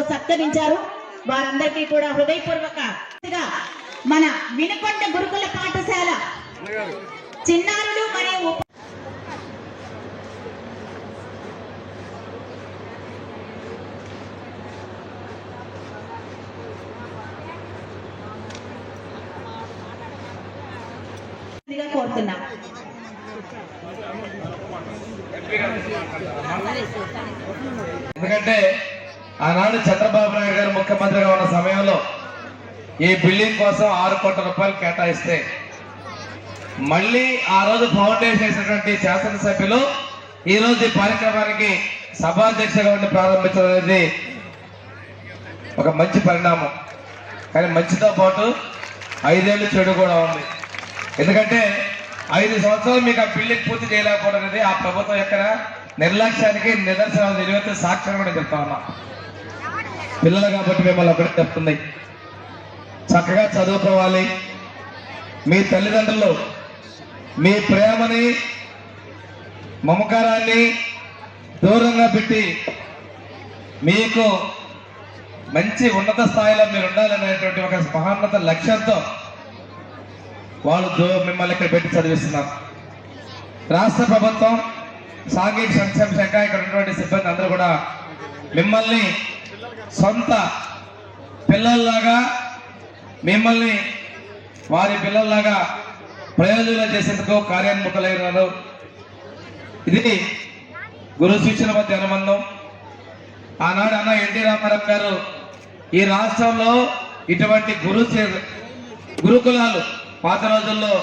సత్కరించారు. వారందరికీ కూడా హృదయపూర్వక మన వినుకొండ గురుకుల పాఠశాల చిన్నారులు మరియు కోరుతున్నాం. ఎందుకంటే ఆనాడు చంద్రబాబు నాయుడు గారు ముఖ్యమంత్రిగా ఉన్న సమయంలో ఈ బిల్డింగ్ కోసం 6 కోట్ల రూపాయలు కేటాయిస్తే మళ్ళీ ఆ రోజు ఫౌండేషన్ వేసినటువంటి శాసనసభ్యులు ఈ రోజు ఈ కార్యక్రమానికి సభాధ్యక్షగా ఉండి ప్రారంభించడం అనేది ఒక మంచి పరిణామం. కానీ మంచితో పాటు 5 ఏళ్ళు చెడు కూడా ఉంది. ఎందుకంటే 5 సంవత్సరాలు మీకు ఆ బిల్డింగ్ పూర్తి చేయలేకపోవడం అనేది ఆ ప్రభుత్వం యొక్క నిర్లక్ష్యానికి నిదర్శనం నిలువెత్తే సాక్ష్యం కూడా చెప్తా ఉన్నా. పిల్లలు కాబట్టి మిమ్మల్ని ఒకటి చెప్తుంది, చక్కగా చదువుకోవాలి. మీ తల్లిదండ్రులు మీ ప్రేమని మమకారాన్ని దూరంగా పెట్టి మీకు మంచి ఉన్నత స్థాయిలో మీరు ఉండాలనేటువంటి ఒక మహోన్నత లక్ష్యంతో వాళ్ళు మిమ్మల్ని ఇక్కడ పెట్టి చదివిస్తున్నారు. రాష్ట్ర ప్రభుత్వం సాంఘిక సంక్షేమ శాఖ ఇక్కడ ఉన్నటువంటి సిబ్బంది అందరూ కూడా మిమ్మల్ని సొంత పిల్లల్లాగా మిమ్మల్ని వారి పిల్లల్లాగా ప్రయోజనం చేసేందుకు కార్యోన్ముఖులైనారు. ఇది గురు శిష్యుల మధ్య అనుబంధం. ఆనాడు అన్న ఎన్టీ రామారావు గారు ఈ రాష్ట్రంలో ఇటువంటి గురుకులాలు పాత రోజుల్లో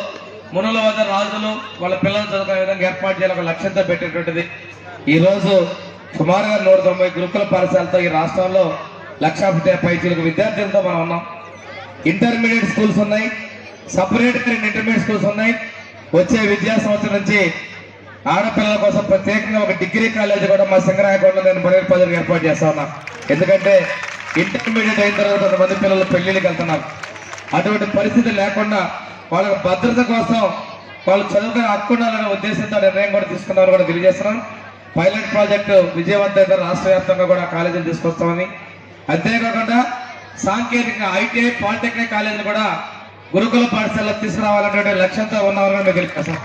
మునుల వద్ద రాజులు వాళ్ళ పిల్లలు చదువుకునే విధంగా ఏర్పాటు చేయాలి ఒక లక్ష్యంతో పెట్టేటువంటిది. ఈరోజు సుమారుగా 190 గురుకుల పాఠశాలతో ఈ రాష్ట్రంలో 1,50,000 విద్యార్థులతో మనం ఉన్నాం. ఇంటర్మీడియట్ స్కూల్స్ ఉన్నాయి, సపరేట్గా ఇంటర్మీడియట్ స్కూల్స్ ఉన్నాయి. వచ్చే విద్యా సంవత్సరం నుంచి ఆడపిల్లల కోసం ప్రత్యేకంగా ఒక డిగ్రీ కాలేజీ కూడా మా సింగరాయకొండలో నేను పదవి ఏర్పాటు చేస్తా ఉన్నా. ఎందుకంటే ఇంటర్మీడియట్ అయిన తర్వాత కొంతమంది పిల్లలు పెళ్లిళ్ళకి వెళ్తున్నారు. అటువంటి పరిస్థితి లేకుండా వాళ్ళ భద్రత కోసం వాళ్ళు చదువుకునే హక్కు ఉండాలనే ఉద్దేశంతో నిర్ణయం కూడా తీసుకున్నారు కూడా తెలియజేస్తున్నాం. పైలట్ ప్రాజెక్టు విజయవంతంగా రాష్ట్ర వ్యాప్తంగా కూడా కాలేజీలు తీసుకొస్తామని, అంతేకాకుండా సాంకేతిక ఐటీఐ పాలిటెక్నిక్ కాలేజీలు కూడా గురుకుల పాఠశాలలో తీసుకురావాలనే లక్ష్యంతో ఉన్నవారు మీకు తెలియజేస్తాం.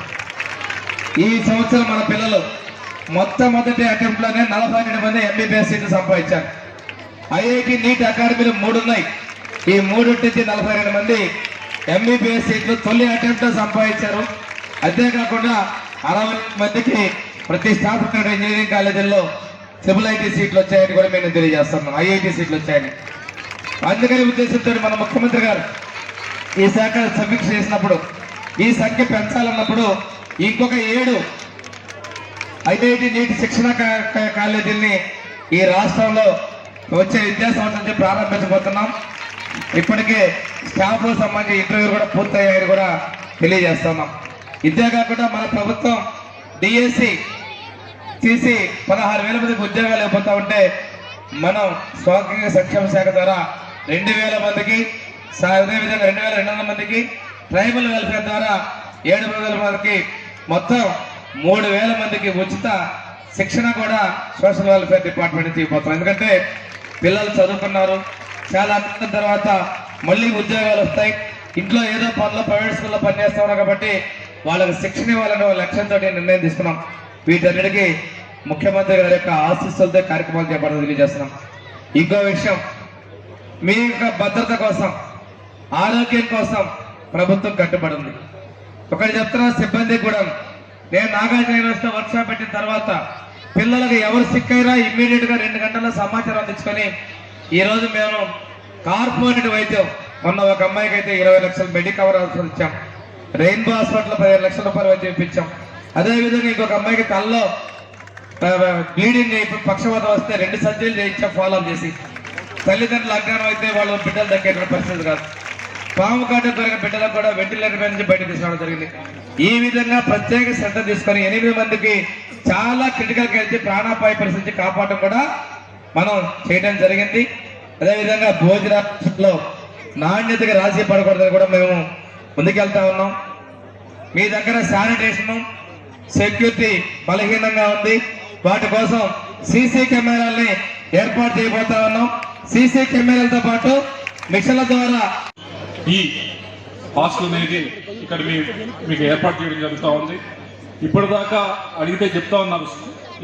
ఈ సంవత్సరం మన పిల్లలు మొట్టమొదటి అటెంప్ట్ లోనే 42 మంది ఎంబీబీఎస్ సీట్లు సంపాదించారు. ఐఐటి నీట్ అకాడమీలు 3 ఉన్నాయి. ఈ 3 నుంచి 42 మంది ఎంబీబీఎస్ సీట్లు తొలి అటెంప్ట్ సంపాదించారు. అంతేకాకుండా 60 మందికి ప్రతిష్టాత్మక ఇంజనీరింగ్ కాలేజీల్లో ట్రిపుల్ ఐటీ సీట్లు వచ్చాయని కూడా మేము తెలియజేస్తున్నాం. ఐఐటి సీట్లు వచ్చాయని. అందుకని ఉద్దేశంతో మన ముఖ్యమంత్రి గారు ఈ శాఖ సమీక్ష చేసినప్పుడు ఈ సంఖ్య పెంచాలన్నప్పుడు ఇంకొక 7 ఐఐటి నీట్ శిక్షణ కాలేజీల్ని ఈ రాష్ట్రంలో వచ్చే విద్యా సంవత్సరం నుంచి ప్రారంభించబోతున్నాం. ఇప్పటికే స్టాఫ్ సంబంధించి ఇంటర్వ్యూ కూడా పూర్తయ్యాయని కూడా తెలియజేస్తున్నాం. ఇదే కాకుండా మన ప్రభుత్వం డిఎస్సి తీసి 16,000 మందికి ఉద్యోగాలు ఇవ్వబోతా ఉంటే మనం సాంఘిక సంక్షేమ శాఖ ద్వారా 2,000 మందికి, అదేవిధంగా 2,200 మందికి, ట్రైబల్ వెల్ఫేర్ ద్వారా 7,000 మందికి, మొత్తం 3,000 మందికి ఉచిత శిక్షణ కూడా సోషల్ వెల్ఫేర్ డిపార్ట్మెంట్ నుంచి ఇవ్వబోతున్నాం. ఎందుకంటే పిల్లలు చదువుకున్నారు, చాలా తర్వాత మళ్ళీ ఉద్యోగాలు వస్తాయి. ఇంట్లో ఏదో పనులు ప్రైవేట్ స్కూల్లో పనిచేస్తున్నారు కాబట్టి వాళ్ళకి శిక్షణ ఇవ్వాలనే లక్ష్యంతో నిర్ణయం తీసుకున్నాం. వీటన్నిటికీ ముఖ్యమంత్రి గారి యొక్క ఆశీస్సులతో కార్యక్రమాలు చేపట్టడం తెలియజేస్తున్నాం. ఇంకో విషయం, మీ యొక్క భద్రత కోసం, ఆరోగ్యం కోసం ప్రభుత్వం కట్టుబడి ఉంది. ఒకటి చెప్తున్నా సిబ్బంది కూడా, నేను నాగార్జున యూనివర్సిటీ వర్క్షాప్ పెట్టిన తర్వాత పిల్లలకు ఎవరు సిక్ అయినా ఇమ్మీడియట్ గా 2 గంటల్లో సమాచారం అందించుకొని ఈరోజు మేము కార్పొరేట్ వైద్యం, మొన్న ఒక అమ్మాయికి అయితే 20 లక్షల మెడికవర్ అవసరం ఇచ్చాం. రెయిన్బో హాస్పిటల్ 15 లక్షల రూపాయలు వైద్యం ఇప్పించాం. అదేవిధంగా ఇంకొక అమ్మాయికి తలలో బ్లీడింగ్ అయిపోయి పక్షవాతం వస్తే 2 సర్జరీలు చేయించాం ఫాలో అప్ చేసి. తల్లిదండ్రులు అజ్ఞానం అయితే వాళ్ళు బిడ్డలు దక్కేటువంటి పరిస్థితి కాదు. పాము కాటు దొరికిన బిడ్డలకు కూడా వెంటిలేటర్ మీద నుంచి బయటకు తీసుకోవడం జరిగింది. ఈ విధంగా ప్రత్యేక శ్రద్ధ తీసుకొని 8 మందికి చాలా క్రిటికల్ గా ప్రాణాపాయ పరిస్థితి కాపాడడం కూడా మనం చేయడం జరిగింది. అదేవిధంగా భోజనాల్లో నాణ్యతగా రాజీ పడకూడదని కూడా మేము ముందుకెళ్తా ఉన్నాం. మీ దగ్గర శానిటేషన్ సెక్యూరిటీ బలహీనంగా ఉంది. వాటి కోసం సీసీ కెమెరాల్ని ఏర్పాటు చేయబోతా ఉన్నాం. సీసీ కెమెరాలతో పాటు మిషన్ల ద్వారా ఈ హాస్టల్ అనేది ఇక్కడ మీకు ఏర్పాటు చేయడం జరుగుతూ ఉంది. ఇప్పటిదాకా అడిగితే చెప్తా ఉన్నారు,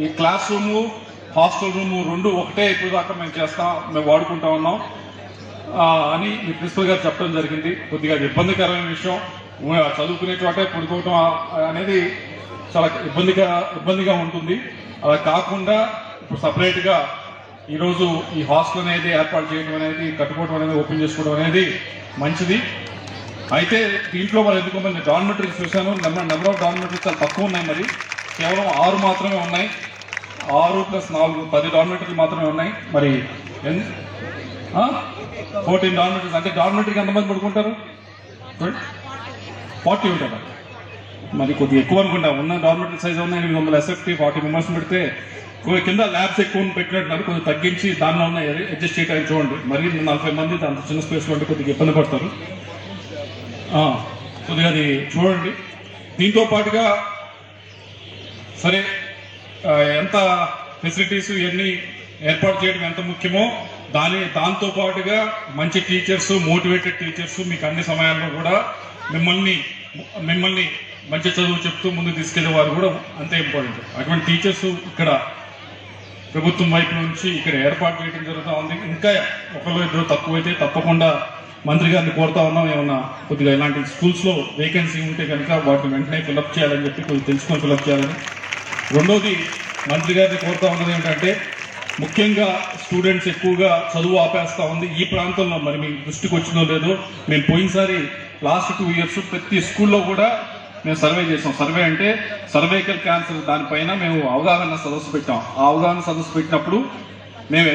ఈ క్లాస్ రూము హాస్టల్ రూము రెండు ఒకటే ఇప్పటిదాకా మేము వాడుకుంటా ఉన్నాం అని మీ ప్రిన్సిపల్ గారు చెప్పడం జరిగింది. కొద్దిగా ఇబ్బందికరమైన విషయం, చదువుకునే చోటే పడుకోవటం అనేది చాలా ఇబ్బందిగా ఉంటుంది. అలా కాకుండా ఇప్పుడు సపరేట్గా ఈరోజు ఈ హాస్టల్ అనేది ఏర్పాటు చేయడం అనేది, కట్టుకోవడం అనేది, ఓపెన్ చేసుకోవడం అనేది మంచిది. అయితే దీంట్లో మరి ఎందుకో మరి డార్మెటరీస్ చూశాను, నెంబర్ ఆఫ్ డార్మెటరీస్ చాలా తక్కువ ఉన్నాయి. మరి కేవలం 6 మాత్రమే ఉన్నాయి. 6 + 4 10 డార్మెటరీలు మాత్రమే ఉన్నాయి. మరి 14 డార్మెటరీస్ అంటే డార్మెటరీకి ఎంతమంది పడుకుంటారు? 40 ఉంటారు. మరి కొద్దిగా ఎక్కువ అనుకుంటా. ఉన్న డార్మెటరీ సైజ్ ఉన్నాయి 800 SFT, 40 మెంబర్స్ పెడితే కింద ల్యాబ్స్ ఎక్కువ పెట్టినట్టున్నారు. కొద్దిగా తగ్గించి దానిలో ఉన్న అడ్జస్ట్ చేయడానికి చూడండి. మరి 40 మంది అంత చిన్న స్పేస్లో ఉంటే కొద్దిగా ఇబ్బంది పడతారు. కొద్దిగా అది చూడండి. దీంతో పాటుగా సరే ఎంత ఫెసిలిటీస్ ఇవన్నీ ఏర్పాటు చేయడం ఎంత ముఖ్యమో దాంతో పాటుగా మంచి టీచర్స్, మోటివేటెడ్ టీచర్స్ మీకు అన్ని సమయాల్లో కూడా మిమ్మల్ని మంచి చదువు చెప్తూ ముందుకు తీసుకెళ్లే వారు కూడా అంతే ఇంపార్టెంట్. అటువంటి టీచర్స్ ఇక్కడ ప్రభుత్వం వైపు నుంచి ఇక్కడ ఏర్పాటు చేయడం జరుగుతూ ఉంది. ఇంకా ఒకళ్ళు ఇద్దరు తక్కువైతే తప్పకుండా మంత్రి గారిని కోరుతా ఉన్నాం, ఏమన్నా కొద్దిగా ఇలాంటి స్కూల్స్లో వేకెన్సీ ఉంటే కనుక వాటిని వెంటనే ఫిల్అప్ చేయాలని చెప్పి కొద్దిగా తెలుసుకొని ఫిల్అప్ చేయాలని. రెండోది మంత్రి గారిని కోరుతా ఉన్నది ఏంటంటే, ముఖ్యంగా స్టూడెంట్స్ ఎక్కువగా చదువు ఆపేస్తూ ఉంది ఈ ప్రాంతంలో. మరి మీ దృష్టికి వచ్చిందో లేదో, మేము పోయినసారి లాస్ట్ 2 years ప్రతి స్కూల్లో కూడా మేము సర్వే చేసాం. సర్వే అంటే సర్వైకల్ క్యాన్సర్ దానిపైన మేము అవగాహన సదస్సు పెట్టాం. ఆ అవగాహన సదస్సు పెట్టినప్పుడు మేము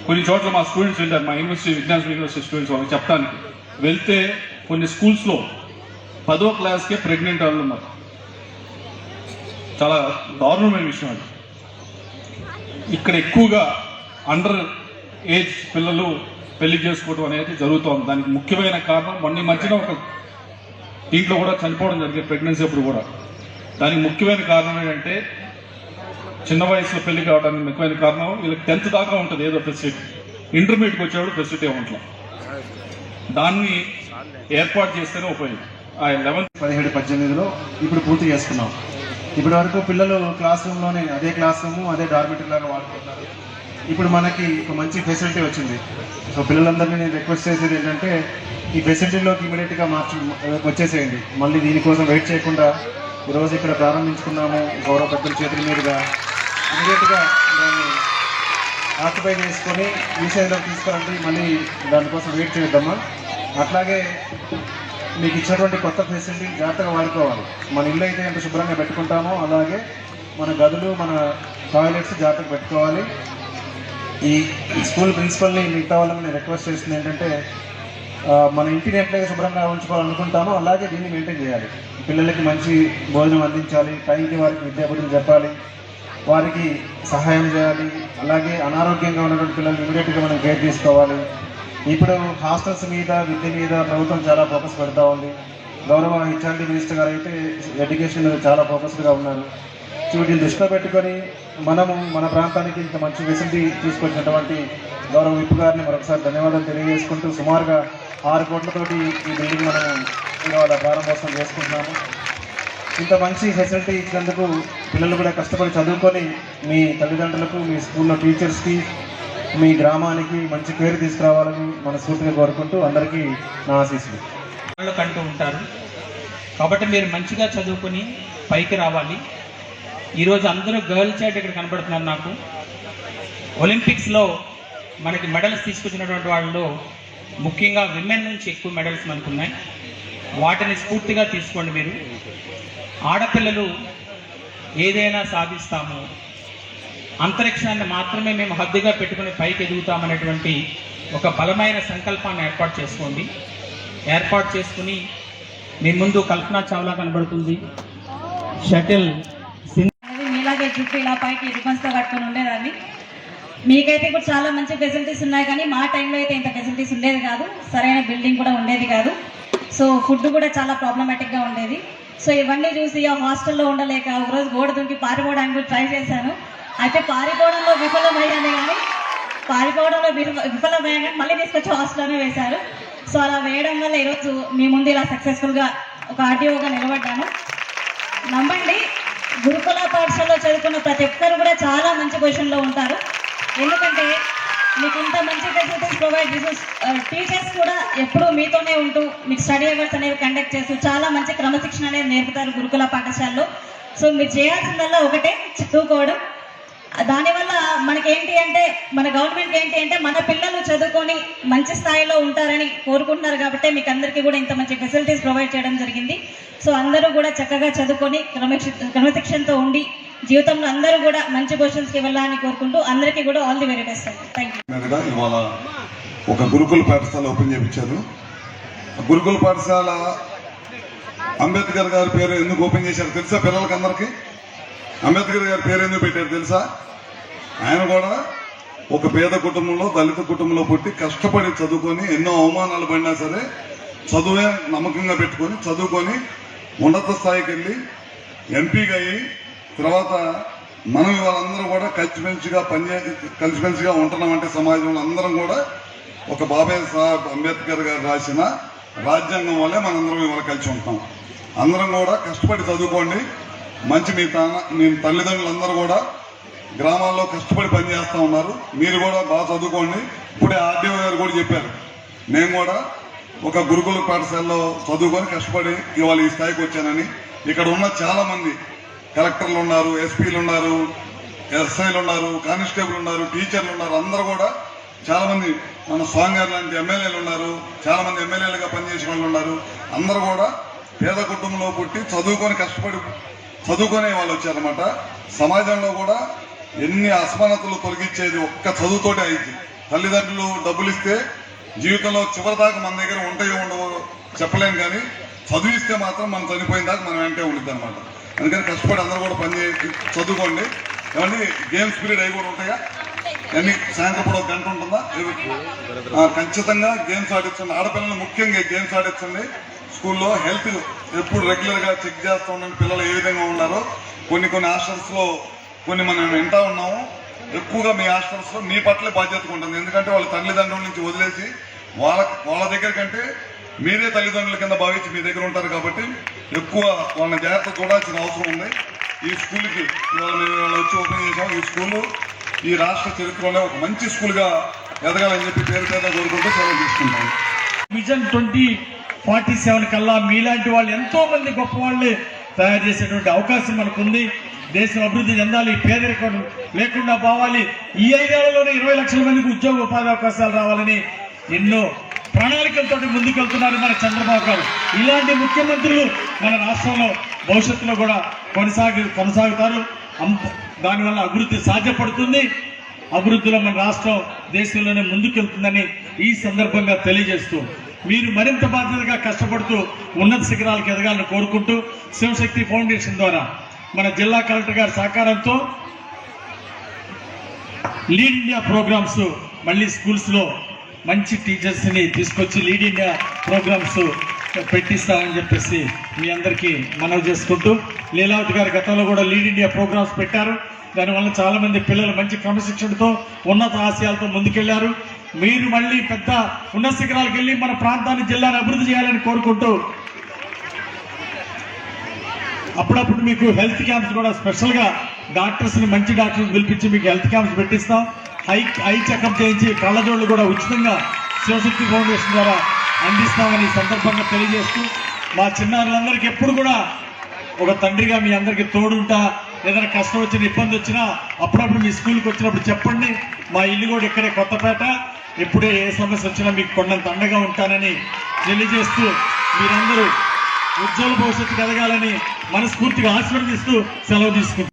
కొన్ని చోట్ల మా స్టూడెంట్స్ వెళ్ళారు, మా విజ్ఞాన యూనివర్సిటీ స్టూడెంట్స్ వాళ్ళకి చెప్పడానికి వెళ్తే కొన్ని స్కూల్స్లో 10వ క్లాస్కే ప్రెగ్నెంట్ వాళ్ళు ఉన్నారు. చాలా దారుణమైన విషయం అది. ఇక్కడ ఎక్కువగా అండర్ ఏజ్ పిల్లలు పెళ్లి చేసుకోవడం అనేది జరుగుతోంది. దానికి ముఖ్యమైన కారణం మొన్న మధ్యన ఒక దీంట్లో కూడా చనిపోవడం జరిగింది ప్రెగ్నెన్సీ అప్పుడు కూడా. దానికి ముఖ్యమైన కారణం ఏంటంటే, చిన్న వయసులో పెళ్లి కావడానికి ముఖ్యమైన కారణం వీళ్ళకి 10th దాకా ఉంటుంది ఏదో ఫెసిలిటీ, ఇంటర్మీడియట్కి వచ్చేవాడు ఫెసిలిటీ ఉంటుంది. దాన్ని ఏర్పాటు చేస్తేనే ఉపయోగం. ఆ 11th 17-18లో ఇప్పుడు పూర్తి చేసుకున్నాం. ఇప్పటి వరకు పిల్లలు క్లాస్ రూమ్లోనే అదే క్లాస్ రూము అదే డార్మెటరీ లాగా వాడుకుంటున్నారు. ఇప్పుడు మనకి ఒక మంచి ఫెసిలిటీ వచ్చింది. సో పిల్లలందరినీ నేను రిక్వెస్ట్ చేసేది ఏంటంటే, ఈ ఫెసిలిటీలోకి ఇమీడియట్గా వచ్చేసేయండి. మళ్ళీ దీనికోసం వెయిట్ చేయకుండా ఈరోజు ఇక్కడ ప్రారంభించుకున్నాము గౌరవ పెద్దల చేతుల మీదుగా. ఇమీడియట్గా దాన్ని ఆక్యుపై చేసుకొని ఈ సైడ్లోకి తీసుకురండి. మళ్ళీ దానికోసం వెయిట్ చేద్దామా. అట్లాగే మీకు ఇచ్చినటువంటి కొత్త ఫెసిలిటీ జాగ్రత్తగా వాడుకోవాలి. మన ఇల్లు అయితే ఎంత శుభ్రంగా పెట్టుకుంటామో అలాగే మన గదులు, మన టాయిలెట్స్ జాగ్రత్తగా పెట్టుకోవాలి. ఈ స్కూల్ ప్రిన్సిపల్ని మిగతా వాళ్ళని నేను రిక్వెస్ట్ చేస్తుంది ఏంటంటే, మన ఇంటిని ఎట్లయితే శుభ్రంగా ఉంచుకోవాలనుకుంటామో అలాగే దీన్ని మెయింటైన్ చేయాలి. పిల్లలకి మంచి భోజనం అందించాలి, టైంకి వారికి విద్యాబుద్ధులు చెప్పాలి, వారికి సహాయం చేయాలి. అలాగే అనారోగ్యంగా ఉన్నటువంటి పిల్లలు ఇమీడియట్గా మనం కేర్ తీసుకోవాలి. ఇప్పుడు హాస్టల్స్ మీద, విద్య మీద ప్రభుత్వం చాలా ఫోకస్ పెడతా ఉంది. గౌరవ హెచ్ఆర్డీ మినిస్టర్ గారు అయితే ఎడ్యుకేషన్ మీద చాలా ఫోకస్డ్గా ఉన్నారు. సో వీటిని దృష్టిలో పెట్టుకొని మనము మన ప్రాంతానికి ఇంత మంచి ఫెసిలిటీ తీసుకొచ్చినటువంటి గౌరవ విప్ గారిని మరొకసారి ధన్యవాదాలు తెలియజేసుకుంటూ, సుమారుగా 6 కోట్లతోటి ఈ బిల్డింగ్ మనం ఇవాళ ప్రారంభోత్సవం చేసుకుంటున్నాము. ఇంత మంచి ఫెసిలిటీ ఇచ్చినందుకు పిల్లలు కూడా కష్టపడి చదువుకొని మీ తల్లిదండ్రులకు, మీ స్కూల్లో టీచర్స్కి, మీ గ్రామానికి మంచి పేరు తీసుకురావాలని మనస్ఫూర్తిగా కోరుకుంటూ అందరికీ నా ఆశీస్సులు. కంటూ ఉంటారు కాబట్టి మీరు మంచిగా చదువుకొని పైకి రావాలి. ఈరోజు అందరూ గర్ల్ చైల్డ్ ఇక్కడ కనబడుతున్నారు. నాకు ఒలింపిక్స్లో మనకి మెడల్స్ తీసుకొచ్చినటువంటి వాళ్ళలో ముఖ్యంగా విమెన్ నుంచి ఎక్కువ మెడల్స్ మనకు ఉన్నాయి. వాటిని స్ఫూర్తిగా తీసుకోండి. మీరు ఆడపిల్లలు ఏదైనా సాధిస్తాము, అంతరిక్షాన్ని మాత్రమే మేము హద్దుగా పెట్టుకుని పైకి ఎదుగుతామనేటువంటి ఒక బలమైన సంకల్పాన్ని ఏర్పాటు చేసుకోండి. ఏర్పాటు చేసుకుని మీ ముందు కల్పనా చావ్లా కనబడుతుంది. షటిల్ మీలాగే చుట్టూ ఇలా పైకి రిబన్స్తో కట్టుకుని ఉండేదాన్ని. మీకైతే ఇప్పుడు చాలా మంచి ఫెసిలిటీస్ ఉన్నాయి, కానీ మా టైంలో అయితే ఇంత ఫెసిలిటీస్ ఉండేది కాదు. సరైన బిల్డింగ్ కూడా ఉండేది కాదు. సో ఫుడ్ కూడా చాలా ప్రాబ్లమాటిక్గా ఉండేది. సో ఇవన్నీ చూసి ఆ హాస్టల్లో ఉండలేక ఒకరోజు గోడ దుంకి పారిపోవడానికి కూడా ట్రై చేశాను. అయితే పారిపోవడంలో విఫలమయ్యాను, కానీ విఫలమయ్యాను మళ్ళీ తీసుకొచ్చి హాస్టల్లోనే వేశారు. సో అలా వేయడం వల్ల ఈరోజు మీ ముందు ఇలా సక్సెస్ఫుల్గా ఒక ఆర్టీఓగా నిలబడ్డాను. నమ్మండి, గురుకుల పాఠశాలలో చదువుకున్న ప్రతి ఒక్కరు కూడా చాలా మంచి పొజిషన్లో ఉంటారు. ఎందుకంటే మీకు ఇంత మంచి ఫెసిలిటీస్ ప్రొవైడ్ చేస్తూ టీచర్స్ కూడా ఎప్పుడూ మీతోనే ఉంటూ మీకు స్టడీ అవర్స్ అనేవి కండక్ట్ చేస్తూ చాలా మంచి క్రమశిక్షణ అనేది నేర్పుతారు గురుకుల పాఠశాలలో. సో మీరు చేయాల్సిందల్లా ఒకటే, చదువుకోవడం. దానివల్ల మనకేంటి అంటే మన గవర్నమెంట్ ఏంటి అంటే మన పిల్లలు చదువుకొని మంచి స్థాయిలో ఉంటారని కోరుకుంటున్నారు. కాబట్టి మీకు అందరికీ కూడా ఇంత మంచి ఫెసిలిటీస్ ప్రొవైడ్ చేయడం జరిగింది. సో అందరూ కూడా చక్కగా చదువుకొని క్రమశిక్షణతో ఉండి జీవితంలో అందరూ కూడా మంచి పొజిషన్స్కి వెళ్ళాలని కోరుకుంటూ అందరికీ కూడా all the very best. Thank you. ఇవాళ ఒక గురుకుల పాఠశాల ఓపెన్ చేయించారు. గురుకుల పాఠశాల అంబేద్కర్ గారి పేరు ఎందుకు ఓపెన్ చేశారు తెలుసా? పిల్లలకి అందరికీ అంబేద్కర్ గారి పేరు ఎందుకు పెట్టారు తెలుసా? ఆయన కూడా ఒక పేద కుటుంబంలో, దళిత కుటుంబంలో పుట్టి కష్టపడి చదువుకొని ఎన్నో అవమానాలు పడినా సరే చదువే నమ్మకంగా పెట్టుకొని చదువుకొని ఉన్నత స్థాయికి వెళ్ళి ఎంపీగా అయ్యి తర్వాత మనం వాళ్ళందరూ కూడా కలిసిమెలిసిగా ఉంటున్నామంటే సమాజంలో అందరం కూడా ఒక బాబాయ్ సాహెబ్ అంబేద్కర్ గారు రాసిన రాజ్యాంగం వల్లే మనందరం ఇవాళ కలిసి ఉంటాం. అందరం కూడా కష్టపడి చదువుకోండి. మంచి మీ తల్లిదండ్రులందరూ కూడా గ్రామాల్లో కష్టపడి పనిచేస్తూ ఉన్నారు. మీరు కూడా బాగా చదువుకోండి. ఇప్పుడే ఆర్డీఓ గారు కూడా చెప్పారు, నేను కూడా ఒక గురుకుల పాఠశాలలో చదువుకొని కష్టపడి ఇవాళ ఈ స్థాయికి వచ్చానని. ఇక్కడ ఉన్న చాలా మంది కలెక్టర్లు ఉన్నారు, ఎస్పీలు ఉన్నారు, ఎస్ఐలు ఉన్నారు, కానిస్టేబుల్ ఉన్నారు, టీచర్లు ఉన్నారు. అందరూ కూడా చాలా మంది మన స్వామి గారు లాంటి ఎమ్మెల్యేలు ఉన్నారు, చాలా మంది ఎమ్మెల్యేలుగా పనిచేసే వాళ్ళు ఉన్నారు. అందరూ కూడా పేద కుటుంబంలో పుట్టి చదువుకొని కష్టపడి చదువుకునే వాళ్ళు వచ్చారన్నమాట. సమాజంలో కూడా ఎన్ని అసమానతలు తొలగించేది ఒక్క చదువుతోటే అయింది. తల్లిదండ్రులు డబ్బులు ఇస్తే జీవితంలో చివరి దాకా మన దగ్గర ఉంటాయో ఉండవో చెప్పలేం, కానీ చదివిస్తే మాత్రం మనం చనిపోయిన దాకా మనం వెంటే ఉంటుంది అనమాట. అందుకని కష్టపడి అందరూ కూడా చదువుకోండి. ఏమండి గేమ్స్ పీరియడ్ అవి కూడా ఉంటాయా? అన్ని సాయంత్రం కూడా 1 గంట ఉంటుందా? ఖచ్చితంగా గేమ్స్ ఆడించండి. ఆడపిల్లలు ముఖ్యంగా గేమ్స్ ఆడించండి. స్కూల్లో హెల్త్ ఎప్పుడు రెగ్యులర్గా చెక్ చేస్తూ ఉండండి. పిల్లలు ఏ విధంగా ఉన్నారో కొన్ని హాస్టల్స్లో మనం వింటా ఉన్నాము. ఎక్కువగా మీ హాస్టల్స్లో మీ పట్లే బాధ్యతగా ఉంటుంది. ఎందుకంటే వాళ్ళ తల్లిదండ్రుల నుంచి వదిలేసి వాళ్ళ దగ్గర కంటే మీరే తల్లిదండ్రుల కింద భావించి మీ దగ్గర ఉంటారు. కాబట్టి ఎక్కువ వాళ్ళని జాగ్రత్త చూడాల్సిన అవసరం ఉంది. ఈ స్కూల్కి మేము వచ్చి ఓపెన్ చేసాం. ఈ స్కూలు ఈ రాష్ట్ర చరిత్రలోనే ఒక మంచి స్కూల్గా ఎదగాలని చెప్పి పేరు కోరుకుంటూ సెలవు తీసుకుంటాం. విజన్ 2047 కల్లా మీలాంటి వాళ్ళు ఎంతో మంది గొప్ప వాళ్ళు తయారు చేసేటువంటి అవకాశం మనకుంది. దేశం అభివృద్ధి చెందాలి, పేదరికం లేకుండా పోవాలి. ఈ 5 ఏళ్లలోనే 20 లక్షల మందికి ఉద్యోగ ఉపాధి అవకాశాలు రావాలని ఎన్నో ప్రణాళికలతో ముందుకెళ్తున్నారు మన చంద్రబాబు గారు. ఇలాంటి ముఖ్యమంత్రులు మన రాష్ట్రంలో భవిష్యత్తులో కూడా కొనసాగుతారు. దానివల్ల అభివృద్ధి సాధ్యపడుతుంది. అభివృద్ధిలో మన రాష్ట్రం దేశంలోనే ముందుకెళ్తుందని ఈ సందర్భంగా తెలియజేస్తూ మీరు మరింత బాధ్యతగా కష్టపడుతూ ఉన్నత శిఖరాలకు ఎదగాలని కోరుకుంటూ శివశక్తి ఫౌండేషన్ ద్వారా మన జిల్లా కలెక్టర్ గారి సహకారంతో లీడ్ ఇండియా ప్రోగ్రామ్స్ మళ్ళీ స్కూల్స్లో మంచి టీచర్స్ని తీసుకొచ్చి లీడ్ ఇండియా ప్రోగ్రామ్స్ పెట్టిస్తామని చెప్పేసి మీ అందరికీ మనవి చేసుకుంటూ, లీలావతి గారి గతంలో కూడా లీడ్ ఇండియా ప్రోగ్రామ్స్ పెట్టారు. దానివల్ల చాలామంది పిల్లలు మంచి క్రమశిక్షణతో ఉన్నత ఆశయాలతో ముందుకెళ్లారు. మీరు మళ్ళీ పెద్ద ఉన్నత శిఖరాలకు వెళ్ళి మన ప్రాంతాన్ని, జిల్లాని అభివృద్ధి చేయాలని కోరుకుంటూ అప్పుడప్పుడు మీకు హెల్త్ క్యాంప్స్ కూడా స్పెషల్గా డాక్టర్స్ని, మంచి డాక్టర్స్ పిలిపించి మీకు హెల్త్ క్యాంప్స్ పెట్టిస్తాం. ఐ చెకప్ చేయించి కళ్ళజోళ్ళు కూడా ఉచితంగా శివశక్తి ఫౌండేషన్ ద్వారా అందిస్తామని సందర్భంగా తెలియజేస్తూ, మా చిన్నారులందరికీ ఎప్పుడు కూడా ఒక తండ్రిగా మీ అందరికీ తోడుంటా. ఏదైనా కష్టం వచ్చినా, ఇబ్బంది వచ్చినా అప్పుడప్పుడు మీ స్కూల్కి వచ్చినప్పుడు చెప్పండి. మా ఇల్లు కూడా ఇక్కడే కొత్తపేట, ఎప్పుడే ఏ సమస్య వచ్చినా మీకు కొండంత అండగా ఉంటానని తెలియజేస్తూ, మీరందరూ ఉజ్వల భవిష్యత్తు ఎదగాలని మనస్ఫూర్తిగా ఆశీర్వదిస్తూ సెలవు తీసుకుంటారు.